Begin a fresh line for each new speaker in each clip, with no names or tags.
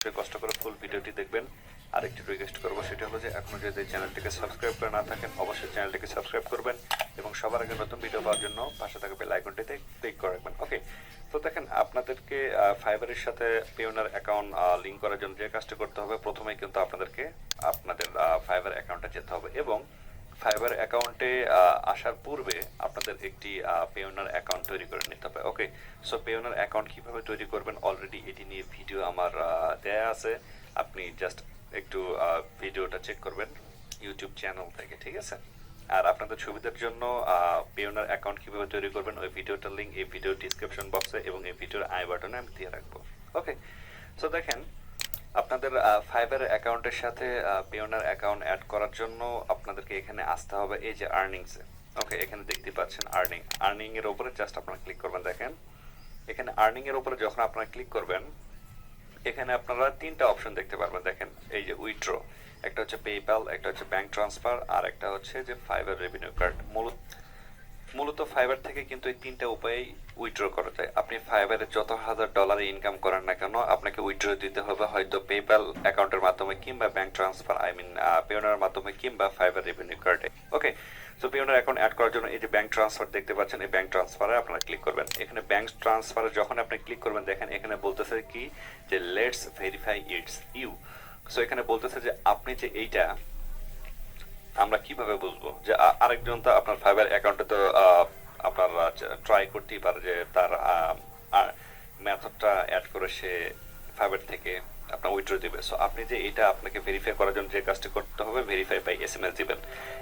কষ্ট করে ফুল ভিডিওটি দেখবেন। আরেকটি রিকোয়েস্ট করবো, সেটা হলো যে এখনো যদি চ্যানেলটিকে সাবস্ক্রাইব করে না থাকেন অবশ্যই চ্যানেলটিকে সাবস্ক্রাইব করবেন এবং সবার আগে নতুন ভিডিও পাওয়ার জন্য পাশে থাকা বেল আইকনটিতে ক্লিক করে রাখবেন। ওকে, তো দেখেন আপনাদেরকে ফাইবারের সাথে পেওনার অ্যাকাউন্ট লিঙ্ক করার জন্য যে কাজটি করতে হবে, প্রথমেই কিন্তু আপনাদেরকে আপনাদের ফাইবার অ্যাকাউন্টে যেতে হবে এবং ফাইবার অ্যাকাউন্টে আসার পূর্বে আপনাদের একটি পেওনার অ্যাকাউন্ট তৈরি করে নিতে হবে। ওকে, সো পেওনার অ্যাকাউন্ট কিভাবে তৈরি করবেন অলরেডি এটি নিয়ে ভিডিও আমার দেয়া আছে, আপনি জাস্ট একটু ভিডিওটা চেক করবেন ইউটিউব চ্যানেল থেকে, ঠিক আছে? আর আপনাদের সুবিধার জন্য পেওনার অ্যাকাউন্ট কিভাবে তৈরি করবেন ওই ভিডিওটার লিঙ্ক এই ভিডিও ডিসক্রিপশন বক্সে এবং এই ভিডিওর আই বাটনে আমি দিয়ে রাখবো। ওকে, সো দেখেন আপনাদের ফাইবার অ্যাকাউন্টের সাথে পেওনার অ্যাকাউন্ট অ্যাড করার জন্য আপনাদেরকে এখানে আসতে হবে এই যে আর্নিংসে। ওকে, এখানে দেখতে পাচ্ছেন আর্নিং এর উপরে জাস্ট আপনারা ক্লিক করবেন। দেখেন এখানে আর্নিং এর উপরে যখন আপনারা ক্লিক করবেন এখানে আপনারা তিনটা অপশন দেখতে পারবেন। দেখেন এই যে উইথড্র, একটা হচ্ছে পেপ্যাল, একটা হচ্ছে ব্যাংক ট্রান্সফার, আর একটা হচ্ছে যে ফাইবার রেভিনিউ কার্ড। মূলত ফাইবার থেকে কিন্তু এই তিনটা উপায়ে উইথড্র করা যায়। আপনি ফাইবারে যত $1000 ইনকাম করেন না কেন আপনাকে উইথড্র দিতে হবে হয়তো পেপ্যাল অ্যাকাউন্টের মাধ্যমে কিংবা ব্যাংক ট্রান্সফার পেওনার মাধ্যমে কিংবা ফাইবার রেভিনিউ কার্ডে। ওকে, সো পেওনার অ্যাকাউন্ট অ্যাড করার জন্য এই যে ব্যাংক ট্রান্সফার দেখতে পাচ্ছেন, এই ব্যাংক ট্রান্সফারে আপনারা ক্লিক করবেন। এখানে ব্যাংক ট্রান্সফারে যখন আপনি ক্লিক করবেন দেখেন এখানে বলতেছে কি যে let's verify it's you. So এখানে বলতেছে যে আপনি যে এইটা আমরা কিভাবে বুঝবো যে আরেকজন তো আপনার ফাইবার অ্যাকাউন্টে তো আপনার ট্রাই করতেই পারে যে তার মেথডটা অ্যাড করে সে ফাইবার থেকে আপনার উইথড্র দিবে। সো আপনি যে এটা আপনাকে ভেরিফাই করার জন্য যে কাজটি করতে হবে ভেরিফাই বাই এসএমএস দিবেন।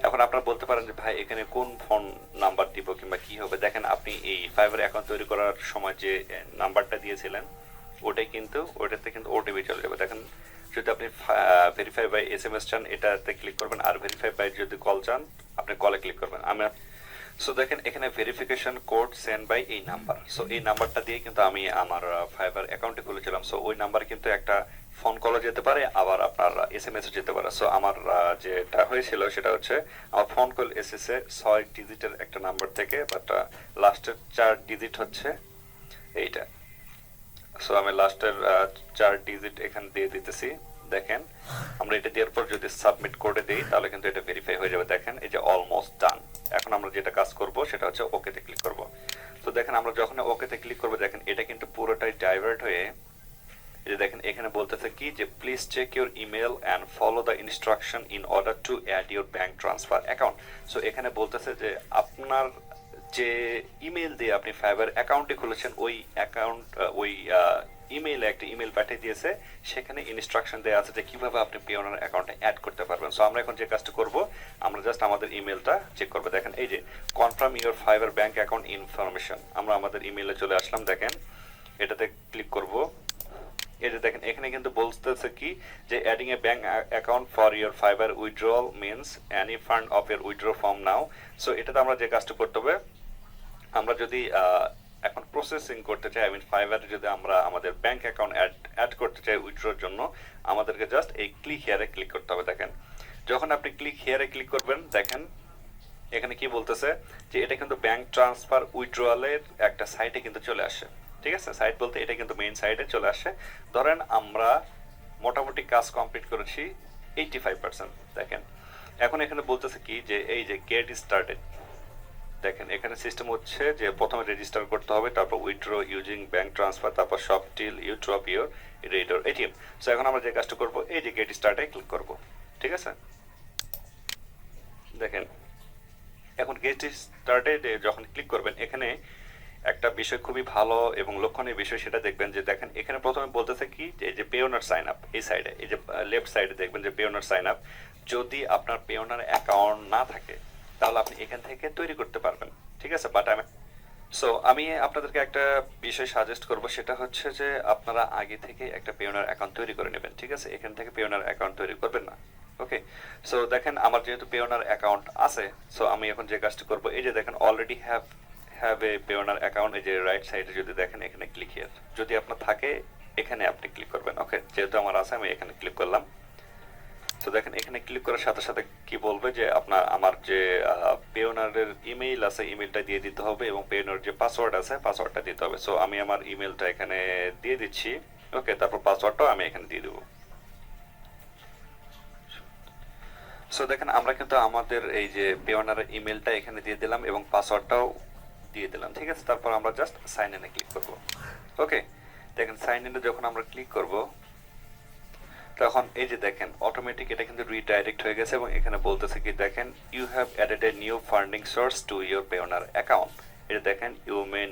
এখন আপনারা বলতে পারেন যে ভাই এখানে কোন ফোন নাম্বার দিব কিংবা কি হবে। দেখেন আপনি এই ফাইবার অ্যাকাউন্ট তৈরি করার সময় যে নাম্বারটা দিয়েছিলেন ওটাতে কিন্তু ওটিপি চলে যাবে। দেখেন যদি আপনি ভেরিফাই বাই এসএমএস চান এটাতে ক্লিক করবেন, আর ভেরিফাই বাই যদি কল চান আপনি কলে ক্লিক করবেন। সো দেখেন এখানে ভেরিফিকেশন কোড সেন্ড বাই এই নাম্বার। সো এই নাম্বারটা দিয়ে কিন্তু আমি আমার ফাইবার অ্যাকাউন্টে খুলেছিলাম। সো ওই নাম্বার কিন্তু একটা ফোন কলও যেতে পারে আবার আপনার এসএমএসও যেতে পারে। সো আমার যেটা হয়েছিল সেটা হচ্ছে আমার ফোন কল এসেছে 6 ডিজিটের একটা নাম্বার থেকে, বাট লাস্টের 4 ডিজিট হচ্ছে এইটা। সো আমি লাস্টের 4 ডিজিট এখানে দিয়ে দিতেছি। দেখেন আমরা এটা দেওয়ার পর যদি সাবমিট করে দিই তাহলে কিন্তু এটা ভেরিফাই হয়ে যাবে। দেখেন এই যে অলমোস্ট ডান। এখন আমরা যেটা কাজ করব সেটা হচ্ছে ওকেতে ক্লিক করব। তো দেখেন আমরা যখন ওকেতে ক্লিক করব দেখেন এটা কিন্তু পুরোটাই ডাইভার্ট হয়ে এই যে দেখেন এখানে বলতেছে কি যে please check your email and follow the instruction in order to add your bank transfer account. So এখানে বলতেছে যে আপনার যে ইমেল দিয়ে আপনি ফাইবার অ্যাকাউন্টে খুলেছেন ওই ইমেইলে একটা ইমেল পাঠিয়ে দিয়েছে, সেখানে ইনস্ট্রাকশন দেওয়া আছে যে কিভাবে আপনি পেওনার অ্যাকাউন্টে অ্যাড করতে পারবেন। সো আমরা এখন যে কাজটা করব আমরা জাস্ট আমাদের ইমেলটা চেক করবো। দেখেন এই যে confirm your fibre bank account information, আমরা আমাদের ইমেইলে চলে আসলাম। দেখেন এটাতে ক্লিক করব। এই যে দেখেন এখানে কিন্তু বলতেছে কি যে adding A bank account for your fibre withdrawal means any fund of your withdraw form now. So এটাতে আমরা যে কাজটা করতে হবে আমরা যদি এখন প্রসেসিং করতে চাই ফাইবারে যদি আমরা আমাদের ব্যাংক অ্যাকাউন্ট অ্যাড করতে চাই উইথড্রর জন্য আমাদেরকে জাস্ট এই ক্লিক হিয়ারে ক্লিক করতে হবে। দেখেন যখন আপনি ক্লিক হিয়ারে ক্লিক করবেন দেখেন এখানে কি বলতেছে যে এটা কিন্তু ব্যাংক ট্রান্সফার উইথড্রয়ালের একটা সাইটে কিন্তু চলে আসে। ঠিক আছে, সাইট বলতে এটা কিন্তু মেইন সাইটে চলে আসে। ধরেন আমরা মোটামুটি কাজ কমপ্লিট করেছি 85%। দেখেন এখন এখানে বলতেছে কি যে এই যে গেট স্টার্টেড। দেখেন এখানে সিস্টেম হচ্ছে যে প্রথমে রেজিস্টার করতে হবে, তারপর উইথড্র ইউজিং ব্যাংক ট্রান্সফার, তারপর shop till you drop your radar ATM. So এখন আমরা যে কাজটা করব এই যে গেট স্টার্টে ক্লিক করব। ঠিক আছে, দেখেন এখন গেট স্টার্টে যখন ক্লিক করবেন এখানে একটা বিষয় খুবই ভালো এবং লক্ষণীয় বিষয় সেটা দেখবেন যে দেখেন এখানে প্রথমে বলতেছে কি যে পেওনার সাইন আপ, এই সাইডে এই যে লেফট সাইডে দেখবেন যে পেওনার সাইন আপ। যদি আপনার পেওনার অ্যাকাউন্ট না থাকে তাহলে আপনি এখান থেকে তৈরি করতে পারবেন। ঠিক আছে, বাট আমি আপনাদেরকে একটা বিষয় সাজেস্ট করব, সেটা হচ্ছে যে আপনারা আগে থেকে একটা পেওনার অ্যাকাউন্ট তৈরি করে নেবেন। ঠিক আছে, এখান থেকে পেওনার অ্যাকাউন্ট তৈরি করবেন না। ওকে, সো দেখেন আমার যেহেতু পেওনার অ্যাকাউন্ট আছে সো আমি এখন যে কাজটি করব এই যে দেখেন already have a Payoneer account, এই যে রাইট সাইডে যদি দেখেন এখানে ক্লিক হিয়ার, যদি আপনার থাকে এখানে আপনি ক্লিক করবেন। ওকে, যেহেতু আমার আছে আমি এখানে ক্লিক করলাম। তো দেখেন এখানে ক্লিক করার সাথে সাথে কি বলবে যে আমার যে পেওনারের ইমেইল আছে ইমেইলটা দিয়ে দিতে হবে এবং পেওনার যে পাসওয়ার্ড আছে পাসওয়ার্ডটা দিতে হবে। সো আমি আমার ইমেইলটা এখানে দিয়ে দিচ্ছি। ওকে, তারপর পাসওয়ার্ডটাও আমি এখানে দিয়ে দেবো। সো দেখেন আমরা কিন্তু আমাদের এই যে পেওনার ইমেলটা এখানে দিয়ে দিলাম এবং পাসওয়ার্ডটাও দিয়ে দিলাম, ঠিক আছে। তারপর আমরা জাস্ট সাইন ইনে ক্লিক করব। ওকে, দেখেন সাইন ইনে যখন আমরা ক্লিক করব তখন এই যে দেখেন অটোমেটিক এটা কিন্তু রিডাইরেক্ট হয়ে গেছে এবং এখানে বলতেছে কি দেখেন you have added a new funding source to your Payoneer account. এটা দেখেন you may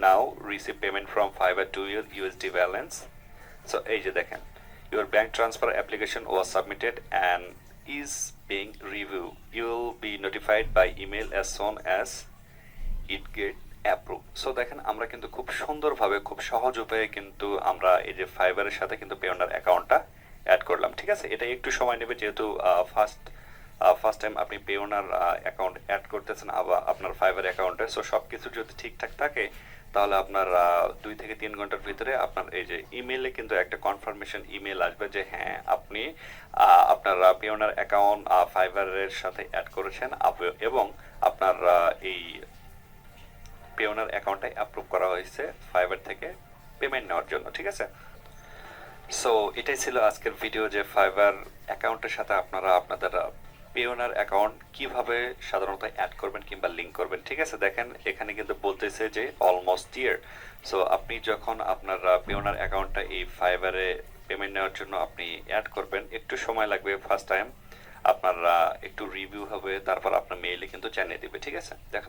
now receive payment from Fiverr to your USD balance. So এই যে দেখেন your bank transfer application was submitted and is being reviewed. You will be notified by email as soon as it get approved. So দেখেন আমরা কিন্তু খুব সুন্দরভাবে খুব সহজ উপায়ে কিন্তু আমরা এই যে ফাইবারের সাথে কিন্তু পেওনার অ্যাকাউন্টটা অ্যাড করলাম, ঠিক আছে। এটা একটু সময় নেবে যেহেতু ফার্স্ট টাইম আপনি পেওনার অ্যাকাউন্ট অ্যাড করতেছেন আবার আপনার ফাইবার অ্যাকাউন্টে। সো সব কিছু যদি ঠিকঠাক থাকে তাহলে আপনার 2 থেকে 3 ঘন্টার ভিতরে আপনার এই যে ইমেলে কিন্তু একটা কনফার্মেশন ইমেল আসবে যে হ্যাঁ আপনি আপনার পেওনার অ্যাকাউন্ট ফাইবারের সাথে অ্যাড করেছেন এবং আপনার এই পেওনার অ্যাকাউন্টটা অ্যাপ্রুভ করা হয়েছে ফাইবার থেকে পেমেন্ট নেওয়ার জন্য, ঠিক আছে। সো এটাই ছিল আজকের ভিডিও যে ফাইবার অ্যাকাউন্টের সাথে আপনারা আপনাদের পেওনার অ্যাকাউন্ট কিভাবে সাধারণত অ্যাড করবেন কিংবা লিঙ্ক করবেন, ঠিক আছে। দেখেন এখানে কিন্তু বলতেছে যে অলমোস্ট ইয়ার। সো আপনি যখন আপনার পেওনার অ্যাকাউন্টটা এই ফাইবারে পেমেন্ট নেওয়ার জন্য আপনি অ্যাড করবেন একটু সময় লাগবে ফার্স্ট টাইম, আপনার একটু রিভিউ হবে, তারপর আপনার মেইলে কিন্তু জানিয়ে দিবে, ঠিক আছে।